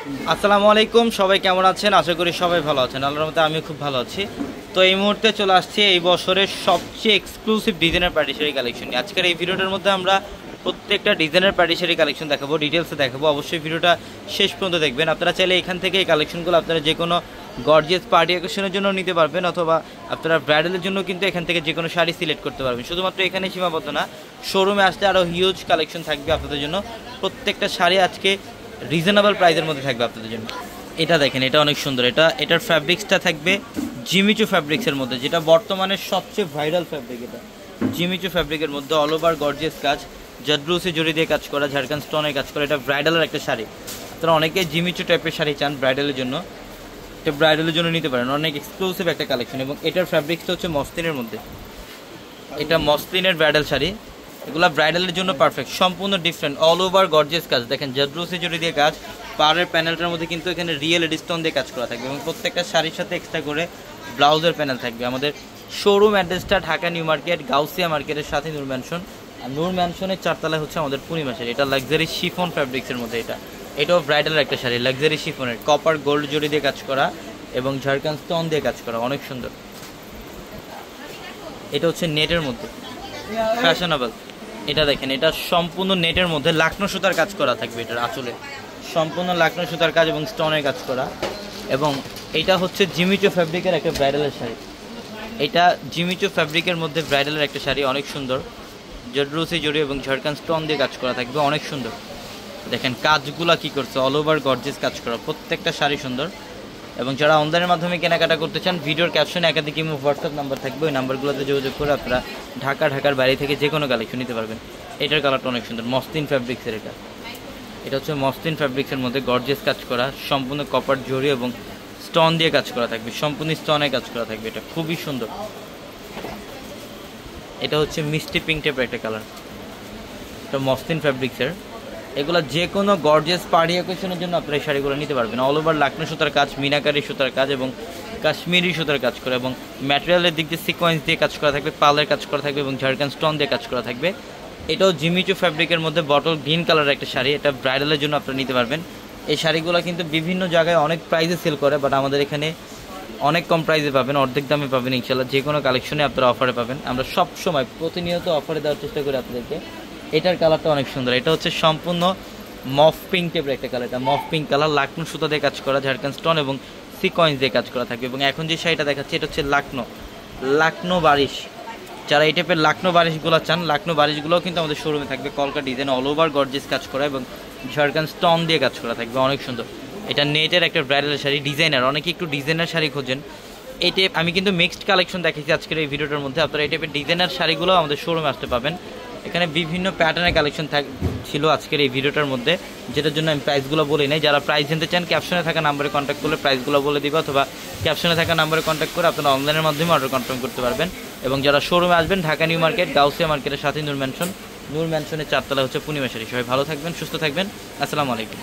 আসসালামু আলাইকুম, সবাই কেমন আছেন? আশা করি সবাই ভালো আছেন। আল্লাহর রহমতে আমিও খুব ভালো আছি। তো এই মুহূর্তে চলে আসছি এই বছরের সবচেয়ে exclusive designer party sari collection নিয়ে। আজকের এই ভিডিওটার মধ্যে আমরা প্রত্যেকটা ডিজাইনার পার্টি শাড়ি কালেকশন দেখাবো, ডিটেলসে দেখাবো। অবশ্যই ভিডিওটা শেষ পর্যন্ত দেখবেন। আপনারা চাইলে এখান থেকে এই কালেকশনগুলো আপনারা যে কোনো গর্জিয়াস পার্টি অকেশনের জন্য নিতে পারবেন, অথবা আপনারা ব্রাইডালের জন্য কিন্তু এখান থেকে যে কোনো শাড়ি সিলেক্ট করতে পারবেন। শুধুমাত্র এখানে সীমাবদ্ধ না, শোরুমে আসলে আরও হিউজ কালেকশন থাকবে আপনাদের জন্য। প্রত্যেকটা শাড়ি আজকে রিজনেবল প্রাইসের মধ্যে থাকবে আপনাদের জন্য। এটা দেখেন, এটা অনেক সুন্দর। এটার ফ্যাব্রিক্সটা থাকবে জিমিচু ফ্যাব্রিক্সের মধ্যে, যেটা বর্তমানে সবচেয়ে ভাইরাল ফ্যাব্রিক। এটা জিমিচু ফ্যাব্রিকের মধ্যে অল ওভার গর্জিয়াস কাজ, জাদ্রুসি জড়ি দিয়ে কাজ করা, ঝাড়খান স্টোনের কাজ করা। এটা ব্রাইডালের একটা শাড়ি। আপনারা অনেকে জিমিচু টাইপের শাড়ি চান ব্রাইডালের জন্য, এটা ব্রাইডালের জন্য নিতে পারেন। অনেক এক্সক্লুসিভ একটা কালেকশন। এবং এটার ফ্যাব্রিক্সটা হচ্ছে মসলিনের মধ্যে। এটা মসলিনের ব্রাইডাল শাড়ি, এগুলো ব্রাইডালের জন্য পারফেক্ট, সম্পূর্ণ ডিফারেন্ট, অল ওভার গর্জিয়াস কাজ। দেখেন জাদ্রুসি জড়ি দিয়ে কাজ, পাড়ের প্যানেলটার মধ্যে কিন্তু এখানে রিয়েল এডিস্টোন দিয়ে কাজ করা থাকবে এবং প্রত্যেকটা শাড়ির সাথে এক্সট্রা করে ব্লাউজের প্যানেল থাকবে। আমাদের শোরুম অ্যাড্রেসটা ঢাকা নিউ মার্কেট, গাউসিয়া মার্কেটের সাথে নূর ম্যানশন। আর নূর ম্যানশনের চারতলায় হচ্ছে আমাদের পূর্ণিমা শাড়ি। এটা লাক্সারি শিফন ফ্যাব্রিক্সের মধ্যে। এটাও ব্রাইডালের একটা শাড়ি, লাক্সারি শিফনের, কপার গোল্ড জড়ি দিয়ে কাজ করা এবং ঝাড়খান স্টোন দিয়ে কাজ করা, অনেক সুন্দর। এটা হচ্ছে নেটের মধ্যে, ফ্যাশনেবল। এটা দেখেন, এটা সম্পূর্ণ নেটের মধ্যে লাকনো সুতার কাজ করা থাকবে। এটার আঁচলে সম্পূর্ণ লাকনো সুতার কাজ এবং স্টোনের কাজ করা। এবং এটা হচ্ছে জিমিচু ফ্যাব্রিকের একটা ব্রাইডালের শাড়ি। এটা জিমিচু ফ্যাব্রিকের মধ্যে ব্রাইডালের একটা শাড়ি, অনেক সুন্দর। জাদ্রুসি জড়ি এবং ঝাড়খান স্টোন দিয়ে কাজ করা থাকবে, অনেক সুন্দর। দেখেন কাজগুলা কি করছে, অল ওভার গর্জিয়াস কাজ করা, প্রত্যেকটা শাড়ি সুন্দর। এবং যারা অনলাইনের মাধ্যমে কেনাকাটা করতে চান, ভিডিওর ক্যাপশনে একাধিক হোয়াটসঅ্যাপ নাম্বার থাকবে, ওই নাম্বারগুলোতে যোগাযোগ করে আপনারা ঢাকার বাইরে থেকে যে কোনো কালেকশন নিতে পারবেন। এটার কালারটা অনেক সুন্দর, মসলিন ফ্যাব্রিক্সের। এটা হচ্ছে মসলিন ফ্যাব্রিক্সের মধ্যে গর্জিয়াস কাজ করা, সম্পূর্ণ কপার জড়ি এবং স্টোন দিয়ে কাজ করা থাকবে, সম্পূর্ণ স্টোনে কাজ করা থাকবে। এটা খুবই সুন্দর। এটা হচ্ছে মিষ্টি পিঙ্ক টাইপের একটা কালার, এটা মসলিন ফ্যাব্রিক্সের। এগুলো যে কোনো গর্জিয়াস পার্টি অকেশনের জন্য আপনারা এই শাড়িগুলো নিতে পারবেন। অল ওভার লাকনো সুতার কাজ, মিনাকারি সুতার কাজ এবং কাশ্মীরি সুতার কাজ করা, এবং ম্যাটেরিয়ালের দিক দিয়ে সিকোয়েন্স দিয়ে কাজ করা থাকবে, পালের কাজ করা থাকবে এবং ঝাড়খান স্টোন দিয়ে কাজ করা থাকবে। এটাও জিমিচু ফ্যাব্রিকের মধ্যে বটল গ্রিন কালারের একটা শাড়ি, এটা ব্রাইডালের জন্য আপনারা নিতে পারবেন। এই শাড়িগুলো কিন্তু বিভিন্ন জায়গায় অনেক প্রাইসে সেল করে, বাট আমাদের এখানে অনেক কম প্রাইসে পাবেন, অর্ধেক দামে পাবেন ইনশাল্লাহ। যে কোনো কালেকশনে আপনারা অফারে পাবেন। আমরা সব সময় প্রতিনিয়ত অফারে দেওয়ার চেষ্টা করি আপনাদেরকে। এটার কালারটা অনেক সুন্দর। এটা হচ্ছে সম্পূর্ণ মফ পিঙ্ক টাইপের একটা কালার। এটা মফ পিঙ্ক কালার, লাকনো সুতা দিয়ে কাজ করা, ঝাড়খান স্টোন এবং সিকোয়েন্স দিয়ে কাজ করা থাকবে। এবং এখন যে শাড়িটা দেখাচ্ছে এটা হচ্ছে লাকনো বারিশ। যারা এই টাইপের লাকনো বারিশগুলো চান, লাকনো বারিশগুলোও কিন্তু আমাদের শোরুমে থাকবে। কলকা ডিজাইন, অল ওভার গর্জিয়াস কাজ করা এবং ঝাড়খান স্টোন দিয়ে কাজ করা থাকবে, অনেক সুন্দর। এটা নেটের একটা ব্রাইডাল শাড়ি, ডিজাইনার। অনেকে একটু ডিজাইনার শাড়ি খোঁজেন। এই টাইপ আমি কিন্তু মিক্সড কালেকশন দেখেছি আজকের এই ভিডিওটার মধ্যে। আপনারা এই টাইপের ডিজাইনার শাড়িগুলো আমাদের শোরুমে আসতে পাবেন। এখানে বিভিন্ন প্যাটার্নের কালেকশন ছিল আজকের এই ভিডিওটার মধ্যে, যেটার জন্য আমি প্রাইসগুলো বলি নাই। যারা প্রাইস জানতে চান, ক্যাপশনে থাকা নাম্বারে কন্ট্যাক্ট করলে প্রাইসগুলো বলে দিবে, অথবা ক্যাপশনে থাকা নাম্বারে কন্ট্যাক্ট করে আপনারা অনলাইনের মাধ্যমে অর্ডার কনফার্ম করতে পারবেন। এবং যারা শোরুমে আসবেন, ঢাকা নিউ মার্কেট, গাউসিয়া মার্কেটের সাথে নূর ম্যানশনের চারতলা হচ্ছে পূর্ণিমা শাড়ি। সবাই ভালো থাকবেন, সুস্থ থাকবেন। আসসালামু আলাইকুম।